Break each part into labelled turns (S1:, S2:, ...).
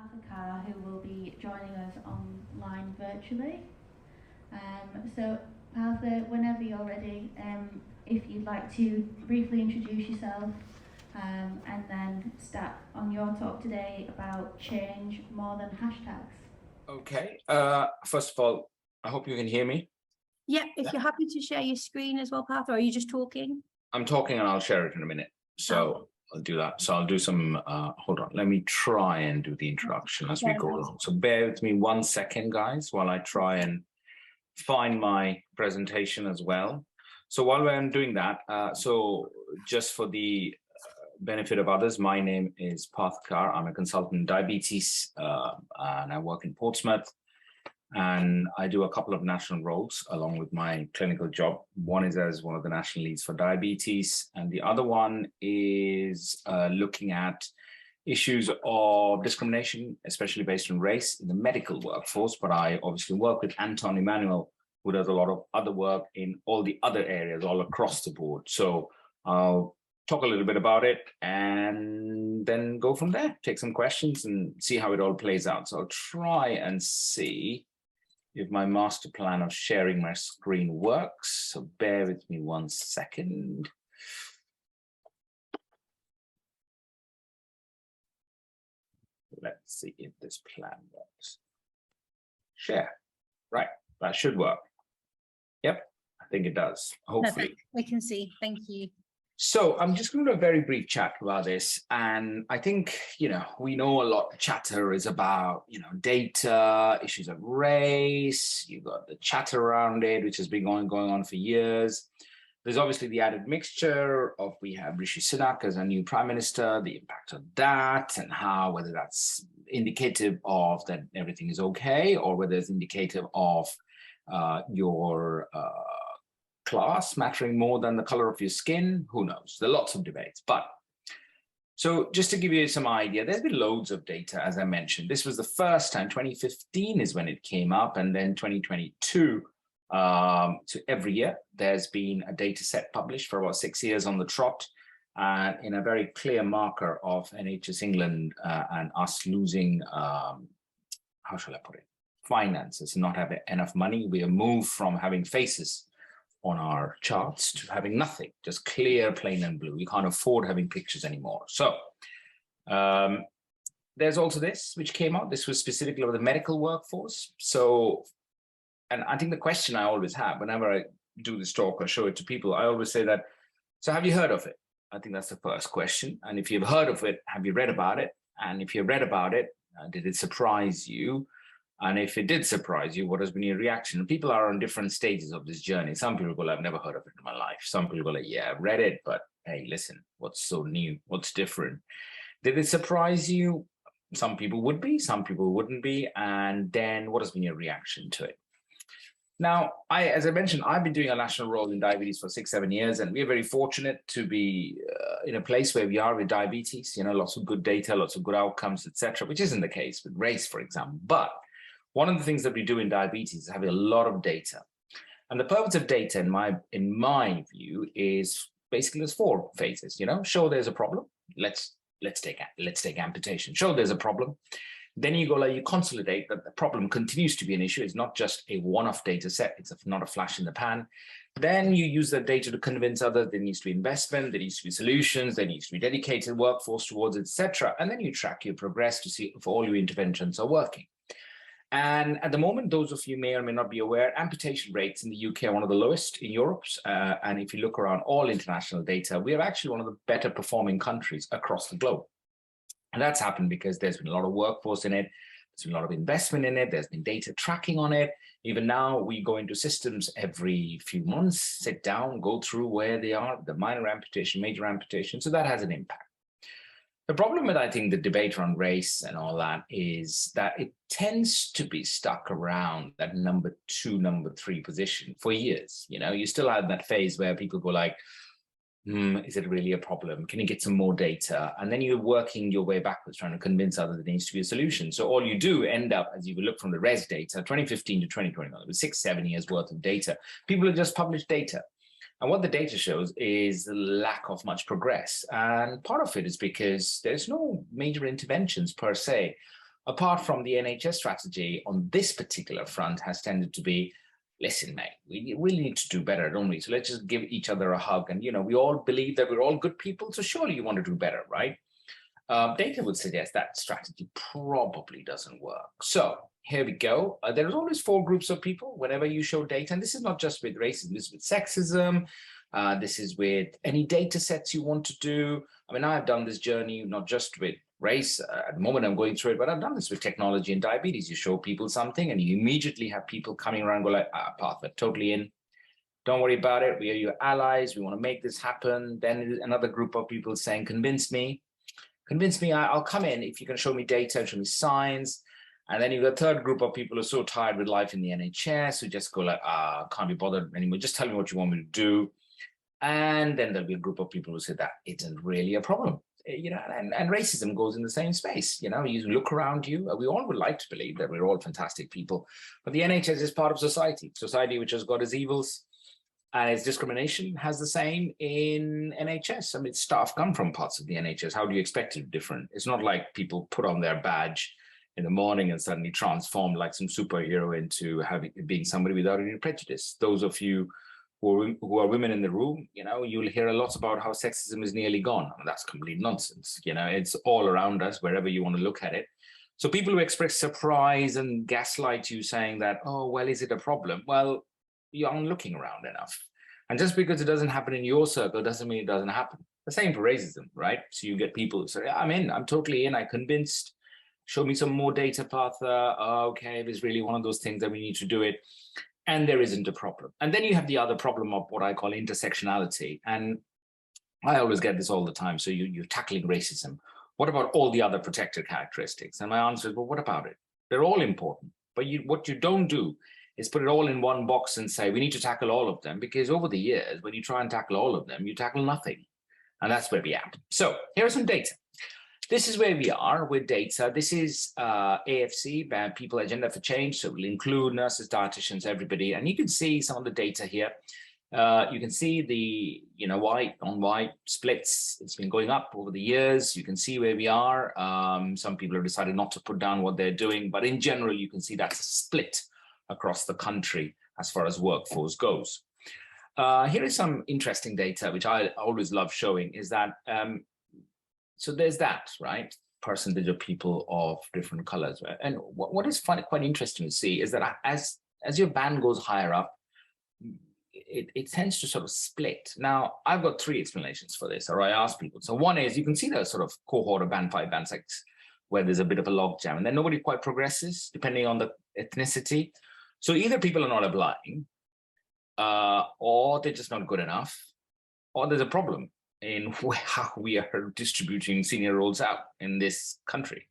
S1: Partha Kar, who will be joining us online virtually. So, Partha, whenever you're ready, if you'd like to briefly introduce yourself and then start on your talk today about change more than hashtags.
S2: Okay. First of all, I hope you can hear me.
S3: Yeah, if you're happy to share your screen as well, Partha, or are you just talking?
S2: I'm talking and I'll share it in a minute. So I'll do that. So I'll do some, hold on, let me try and do the introduction as we go along. So bear with me 1 second, guys, while I try and find my presentation as well. So while I'm doing that, so just for the benefit of others, my name is Partha Kar. I'm a consultant in diabetes and I work in Portsmouth. And I do a couple of national roles along with my clinical job. One is as one of the national leads for diabetes, and the other one is looking at issues of discrimination, especially based on race in the medical workforce. But I obviously work with Anton Emmanuel, who does a lot of other work in all the other areas all across the board. So I'll talk a little bit about it and then go from there, take some questions and see how it all plays out. So I'll try and see if my master plan of sharing my screen works. So bear with me 1 second. Let's see if this plan works. Share. Right, that should work. Yep, I think it does, hopefully.
S3: Perfect. We can see, thank you.
S2: So I'm just going to do a very brief chat about this. And I think, we know a lot of chatter is about, data, issues of race. You've got the chatter around it, which has been going on for years. There's obviously the added mixture of we have Rishi Sunak as a new prime minister, the impact of that and how, whether that's indicative of that everything is okay or whether it's indicative of your class mattering more than the color of your skin, who knows? There are lots of debates. But so just to give you some idea, there's been loads of data, as I mentioned. This was the first time, 2015 is when it came up, and then 2022. So every year, there's been a data set published for about 6 years on the trot, and in a very clear marker of NHS England and us losing, how shall I put it, finances, not having enough money. We have moved from having faces on our charts to having nothing, just clear, plain and blue. We can't afford having pictures anymore. So there's also this, which came out. This was specifically of the medical workforce. So, and I think the question I always have whenever I do this talk or show it to people, I always say that, so have you heard of it? I think that's the first question. And if you've heard of it, have you read about it? And if you read about it, did it surprise you? And if it did surprise you, what has been your reaction? And people are on different stages of this journey. Some people go, I've never heard of it in my life. Some people are like, yeah, I've read it, but hey, listen, what's so new? What's different? Did it surprise you? Some people would be, some people wouldn't be. And then what has been your reaction to it? Now, as I mentioned, I've been doing a national role in diabetes for 6-7 years, and we're very fortunate to be in a place where we are with diabetes, lots of good data, lots of good outcomes, etc., which isn't the case with race, for example. But one of the things that we do in diabetes is having a lot of data. And the purpose of data, in my view, is basically there's 4 phases. Show there's a problem. Let's take amputation. Show there's a problem. Then you go you consolidate that the problem continues to be an issue. It's not just a one-off data set. It's not a flash in the pan. Then you use that data to convince others there needs to be investment, there needs to be solutions, there needs to be dedicated workforce towards, etc. And then you track your progress to see if all your interventions are working. And at the moment, those of you may or may not be aware, amputation rates in the UK are one of the lowest in Europe. And if you look around all international data, we are actually one of the better performing countries across the globe. And that's happened because there's been a lot of workforce in it. There's been a lot of investment in it. There's been data tracking on it. Even now, we go into systems every few months, sit down, go through where they are, the minor amputation, major amputation. So that has an impact. The problem with, I think, the debate around race and all that is that it tends to be stuck around that number 2, number 3 position for years. You still have that phase where people go like, is it really a problem? Can you get some more data? And then you're working your way backwards, trying to convince others there needs to be a solution. So all you do end up, as you look from the res data, 2015 to 2021, it was 6-7 years worth of data. People have just published data. And what the data shows is the lack of much progress. And part of it is because there's no major interventions per se apart from the NHS strategy on this particular front has tended to be, listen, mate, we really need to do better, don't we? So let's just give each other a hug. And, we all believe that we're all good people. So surely you want to do better, right? Data would suggest that strategy probably doesn't work. So here we go. There's always 4 groups of people whenever you show data. And this is not just with racism, this is with sexism. This is with any data sets you want to do. I mean, I've done this journey, not just with race. At the moment I'm going through it, but I've done this with technology and diabetes. You show people something and you immediately have people coming around and go like, Partha, totally in. Don't worry about it. We are your allies. We want to make this happen. Then another group of people saying, convince me, I'll come in if you can show me data and show me signs. And then you've got a third group of people who are so tired with life in the NHS who just go like, can't be bothered anymore. Just tell me what you want me to do. And then there'll be a group of people who say that isn't really a problem. And racism goes in the same space. You look around you. We all would like to believe that we're all fantastic people, but the NHS is part of society which has got its evils, and its discrimination has the same in NHS. I mean, staff come from parts of the NHS. How do you expect it to be different? It's not like people put on their badge in the morning and suddenly transform like some superhero into being somebody without any prejudice. Those of you who are women in the room, you'll hear a lot about how sexism is nearly gone. I mean, that's complete nonsense. It's all around us, wherever you want to look at it. So people who express surprise and gaslight you saying that, oh, well, is it a problem? Well, you aren't looking around enough. And just because it doesn't happen in your circle doesn't mean it doesn't happen. The same for racism, right? So you get people who say, I'm in, I'm totally in, I'm convinced. Show me some more data, Partha. Okay, if it's really one of those things that we need to do it. And there isn't a problem. And then you have the other problem of what I call intersectionality. And I always get this all the time. So you're tackling racism. What about all the other protected characteristics? And my answer is, well, what about it? They're all important. But what you don't do is put it all in one box and say, we need to tackle all of them. Because over the years, when you try and tackle all of them, you tackle nothing. And that's where we are. So here are some data. This is where we are with data. This is AFC, People Agenda for Change. So we'll include nurses, dietitians, everybody. And you can see some of the data here. You can see the white on white splits. It's been going up over the years. You can see where we are. Some people have decided not to put down what they're doing. But in general, you can see that's a split across the country as far as workforce goes. Here is some interesting data, which I always love showing, is that so there's that, right? Percentage of people of different colors. And what is quite interesting to see is that as your band goes higher up, it tends to sort of split. Now, I've got 3 explanations for this, or I ask people. So one is you can see the sort of cohort of band 5, band 6, where there's a bit of a logjam, and then nobody quite progresses depending on the ethnicity. So either people are not applying, or they're just not good enough, or there's a problem in how we are distributing senior roles out in this country,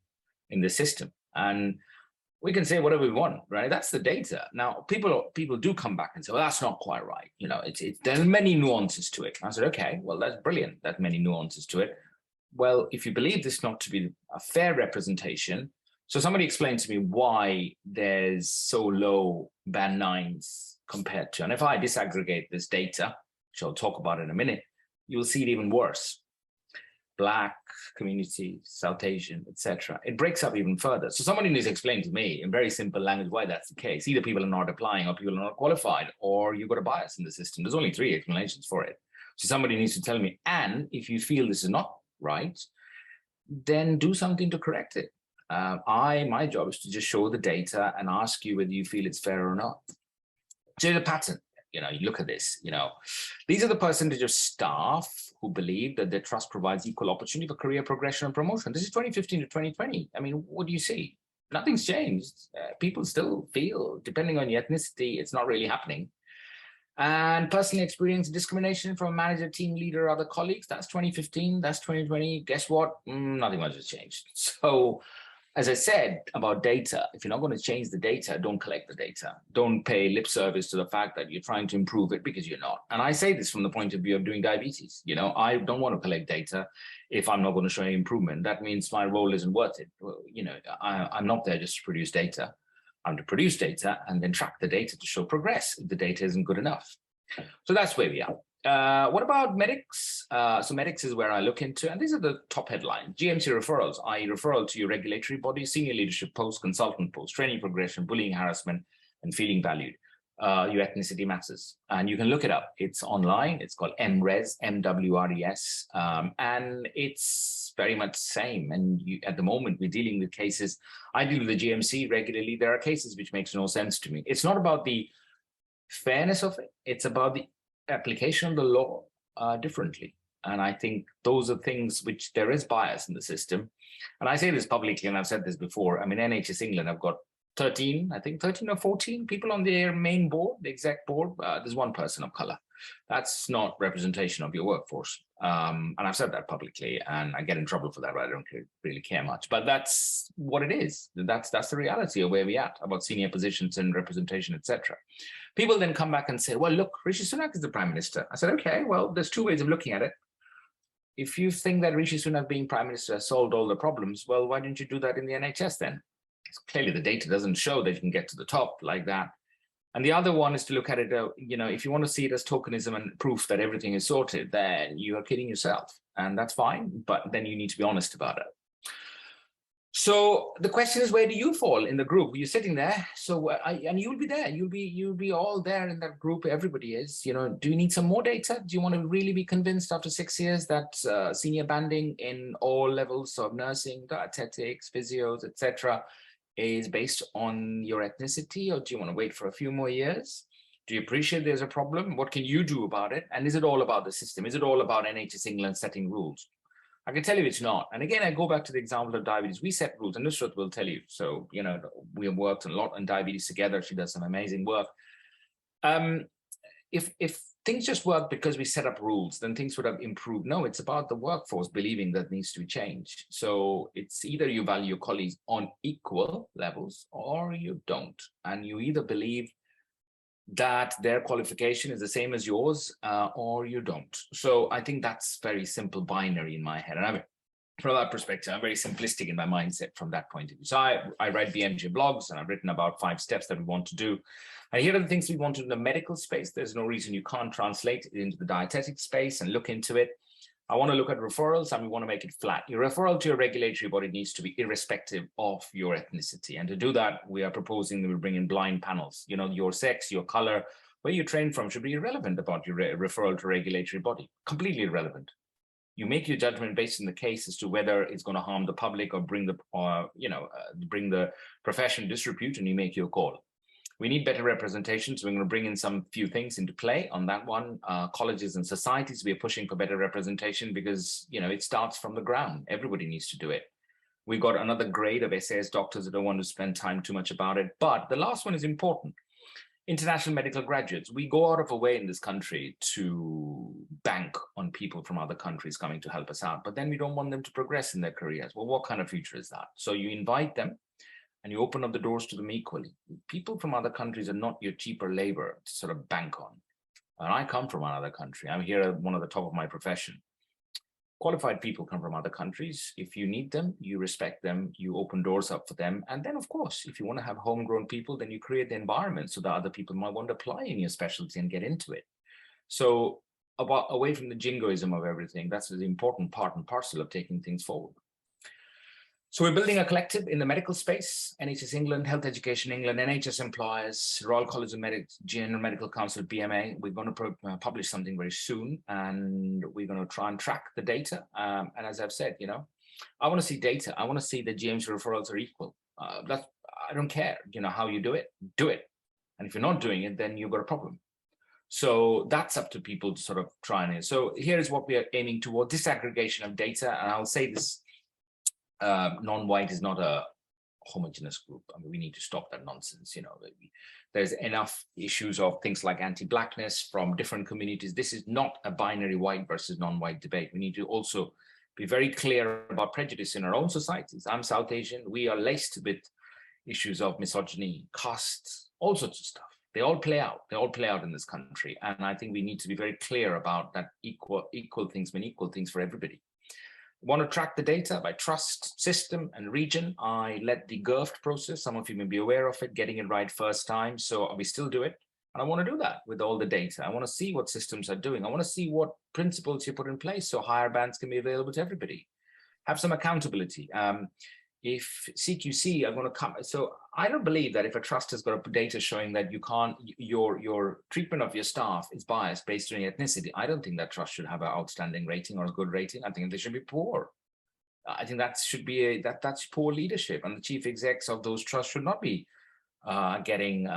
S2: in this system. And we can say whatever we want, right? That's the data. Now, people do come back and say, well, that's not quite right. There are many nuances to it. I said, okay, well, that's brilliant. That many nuances to it. Well, if you believe this not to be a fair representation, so somebody explained to me why there's so low band 9s compared to, and if I disaggregate this data, which I'll talk about in a minute, you'll see it even worse. Black community, South Asian, etc. It breaks up even further. So somebody needs to explain to me in very simple language why that's the case. Either people are not applying, or people are not qualified, or you've got a bias in the system. There's only 3 explanations for it. So somebody needs to tell me, and if you feel this is not right, then do something to correct it. My job is to just show the data and ask you whether you feel it's fair or not. So the pattern. You look at this, these are the percentage of staff who believe that their trust provides equal opportunity for career progression and promotion. This is 2015 to 2020. I mean, what do you see? Nothing's changed. People still feel, depending on your ethnicity, it's not really happening. And personally experienced discrimination from a manager, team leader, other colleagues, that's 2015, that's 2020. Guess what? Nothing much has changed. So, as I said about data, if you're not going to change the data, don't collect the data. Don't pay lip service to the fact that you're trying to improve it, because you're not. And I say this from the point of view of doing diabetes. I don't want to collect data if I'm not going to show any improvement. That means my role isn't worth it. I'm not there just to produce data. I'm to produce data and then track the data to show progress if the data isn't good enough. So that's where we are. What about medics? So medics is where I look into, and these are the top headlines. GMC referrals, i.e. referral to your regulatory body, senior leadership post, consultant post, training progression, bullying, harassment, and feeling valued. Your ethnicity matters. And you can look it up. It's online. It's called MRES, MWRES. And it's very much the same. And at the moment, we're dealing with cases. I deal with the GMC regularly. There are cases which makes no sense to me. It's not about the fairness of it. It's about the application of the law differently. And I think those are things which there is bias in the system. And I say this publicly, and I've said this before. I mean, NHS England, I've got 13 or 14 people on their main board, the exec board. There's one person of color. That's not representation of your workforce. And I've said that publicly, and I get in trouble for that, but I don't really care much. But that's what it is. That's the reality of where we're at about senior positions and representation, etc. People then come back and say, well, look, Rishi Sunak is the prime minister. I said, okay, well, there's two ways of looking at it. If you think that Rishi Sunak being prime minister has solved all the problems, well, why didn't you do that in the NHS then? Clearly, the data doesn't show that you can get to the top like that. And the other one is to look at it, if you want to see it as tokenism and proof that everything is sorted, then you are kidding yourself. And that's fine, but then you need to be honest about it. So the question is, where do you fall in the group? You're sitting there, and you'll be there. You'll be all there in that group. Everybody is. Do you need some more data? Do you want to really be convinced after 6 years that senior banding in all levels of nursing, dietetics, physios, etc., is based on your ethnicity, or do you want to wait for a few more years? Do you appreciate there's a problem? What can you do about it? And is it all about the system? Is it all about NHS England setting rules? I can tell you it's not. And again, I go back to the example of diabetes. We set rules, and Nusrat will tell you. So, we have worked a lot on diabetes together. She does some amazing work. If things just work because we set up rules, then things would have improved. No, it's about the workforce believing that needs to be changed. So it's either you value your colleagues on equal levels or you don't. And you either believe that their qualification is the same as yours or you don't. So I think that's very simple binary in my head. And from that perspective, I'm very simplistic in my mindset from that point of view. So I write BMJ blogs, and I've written about 5 steps that we want to do. And here are the things we want to do in the medical space. There's no reason you can't translate it into the dietetic space and look into it. I want to look at referrals, and we want to make it flat. Your referral to your regulatory body needs to be irrespective of your ethnicity. And to do that, we are proposing that we bring in blind panels. Your sex, your color, where you train from should be irrelevant about your referral to regulatory body, completely irrelevant. You make your judgment based on the case as to whether it's going to harm the public or bring the profession disrepute, and you make your call. We need better representation, so we're going to bring in some few things into play on that one. Colleges and societies, we are pushing for better representation because, it starts from the ground. Everybody needs to do it. We've got another grade of SAS doctors. I don't want to spend time too much about it, but the last one is important. International medical graduates. We go out of our way in this country to bank on people from other countries coming to help us out, but then we don't want them to progress in their careers. Well, what kind of future is that? So you invite them, and you open up the doors to them equally. People from other countries are not your cheaper labor to sort of bank on. And I come from another country. I'm here at one of the top of my profession. Qualified people come from other countries. If you need them, you respect them, you open doors up for them. And then, of course, if you want to have homegrown people, then you create the environment so that other people might want to apply in your specialty and get into it. So away from the jingoism of everything, that's the important part and parcel of taking things forward. So we're building a collective in the medical space, NHS England, Health Education England, NHS employers, Royal College of Medics, General Medical Council, BMA. We're going to publish something very soon, and we're going to try and track the data. And as I've said, I want to see data. I want to see that GMC referrals are equal. I don't care, how you do it. And if you're not doing it, then you've got a problem. So that's up to people to sort of try and. So here's what we are aiming toward: disaggregation of data. And I'll say this. Non-white is not a homogeneous group. I mean, we need to stop that nonsense. There's enough issues of things like anti-blackness from different communities. This is not a binary white versus non-white debate. We need to also be very clear about prejudice in our own societies. I'm South Asian. We are laced with issues of misogyny, caste, all sorts of stuff. They all play out. They all play out in this country. And I think we need to be very clear about that equal things mean equal things for everybody. Want to track the data by trust, system, and region. I led the GIRFT process. Some of you may be aware of it, getting it right first time. So we still do it. And I want to do that with all the data. I want to see what systems are doing. I want to see what principles you put in place so higher bands can be available to everybody. Have some accountability. If CQC are going to come, so I don't believe that if a trust has got data showing that you can't, your treatment of your staff is biased based on your ethnicity, I don't think that trust should have an outstanding rating or a good rating. I think they should be poor. I think that should be that's poor leadership, and the chief execs of those trusts should not be getting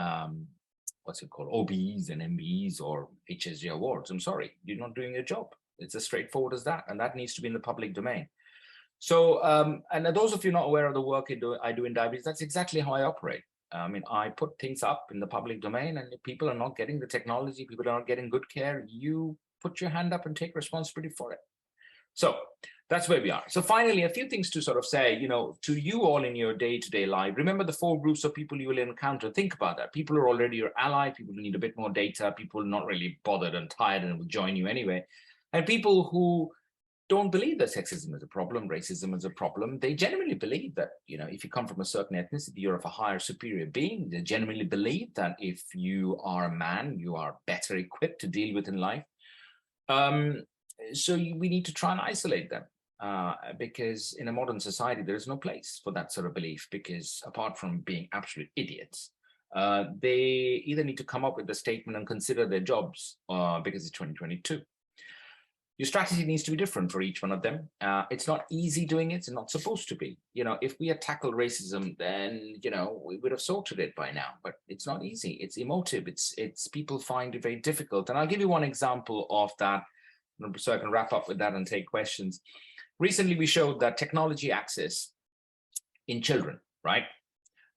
S2: what's it called, OBEs and MBEs or HSG awards. I'm sorry, you're not doing your job. It's as straightforward as that, and that needs to be in the public domain. So, and those of you not aware of the work I do in diabetes, that's exactly how I operate. I mean, I put things up in the public domain, and if people are not getting the technology, people are not getting good care, you put your hand up and take responsibility for it. So that's where we are. So finally, a few things to sort of say, you know, to you all in your day-to-day life. Remember the 4 groups of people you will encounter. Think about that. People who are already your ally, people who need a bit more data, people not really bothered and tired and will join you anyway, and people who don't believe that sexism is a problem, racism is a problem. They genuinely believe that, you know, if you come from a certain ethnicity, you're of a higher superior being. They genuinely believe that if you are a man, you are better equipped to deal with in life. So we need to try and isolate them because in a modern society, there is no place for that sort of belief, because apart from being absolute idiots, they either need to come up with a statement and consider their jobs because it's 2022. Your strategy needs to be different for each one of them. It's not easy doing it. It's not supposed to be. You know, if we had tackled racism, then, you know, we would have sorted it by now. But it's not easy. It's emotive. It's people find it very difficult. And I'll give you one example of that, so I can wrap up with that and take questions. Recently, we showed that technology access in children, right?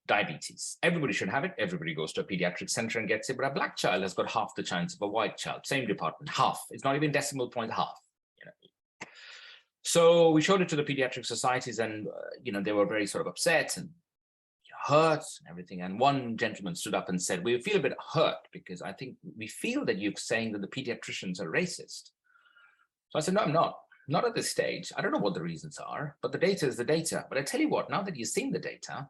S2: Diabetes. Everybody should have it. Everybody goes to a pediatric center and gets it, but a black child has got half the chance of a white child. Same department, half. It's not even decimal point half. You know. So we showed it to the pediatric societies, and you know, they were very sort of upset and hurt and everything. And one gentleman stood up and said, "We feel a bit hurt because I think we feel that you're saying that the pediatricians are racist." So I said, "No, I'm not. Not at this stage. I don't know what the reasons are, but the data is the data. But I tell you what, now that you've seen the data,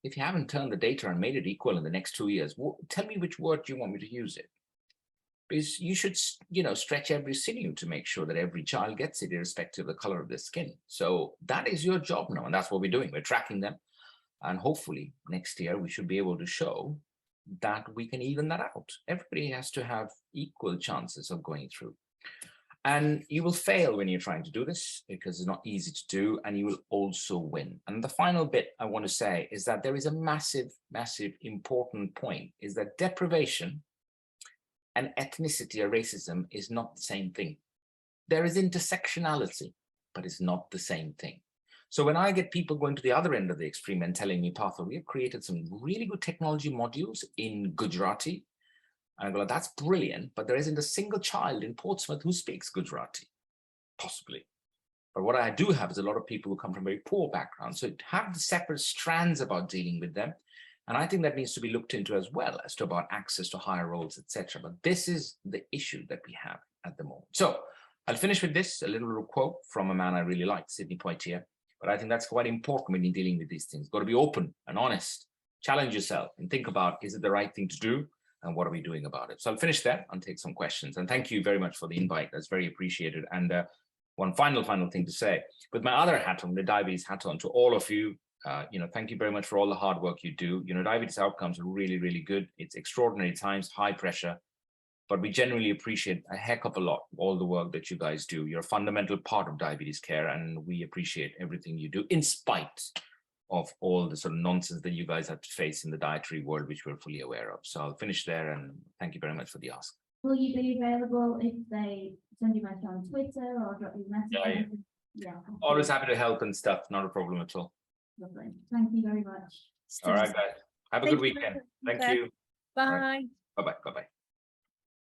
S2: if you haven't turned the data and made it equal in the next 2 years, tell me which word you want me to use it. Because you should, you know, stretch every sinew to make sure that every child gets it, irrespective of the color of their skin. So that is your job now, and that's what we're doing. We're tracking them, and hopefully next year we should be able to show that we can even that out. Everybody has to have equal chances of going through. And you will fail when you're trying to do this because it's not easy to do, and you will also win. And the final bit I want to say is that there is a massive, massive important point, is that deprivation and ethnicity or racism is not the same thing. There is intersectionality, but it's not the same thing. So when I get people going to the other end of the extreme and telling me, Partha, we have created some really good technology modules in Gujarati, and I go, that's brilliant, but there isn't a single child in Portsmouth who speaks Gujarati, possibly. But what I do have is a lot of people who come from very poor backgrounds. So have the separate strands about dealing with them. And I think that needs to be looked into as well, as to about access to higher roles, etc. But this is the issue that we have at the moment. So I'll finish with this, a little quote from a man I really like, Sidney Poitier. But I think that's quite important when you're dealing with these things. Got to be open and honest, challenge yourself and think about, is it the right thing to do? And what are we doing about it? So I'll finish there and take some questions. And thank you very much for the invite. That's very appreciated. And one final thing to say, with my other hat on, the diabetes hat on, to all of you, you know, thank you very much for all the hard work you do. You know, diabetes outcomes are really, really good. It's extraordinary times, high pressure, but we genuinely appreciate a heck of a lot all the work that you guys do. You're a fundamental part of diabetes care, and we appreciate everything you do, in spite of all the sort of nonsense that you guys have to face in the dietary world, which we're fully aware of. So I'll finish there, and thank you very much for the ask.
S1: Will you be available if they send you a message on Twitter or drop you a message? Yeah.
S2: Always happy to help and stuff. Not a problem at all.
S1: Lovely. Thank you very much.
S2: All right, guys. Have a good weekend. Thank you.
S3: Bye.
S2: Bye-bye. Bye-bye.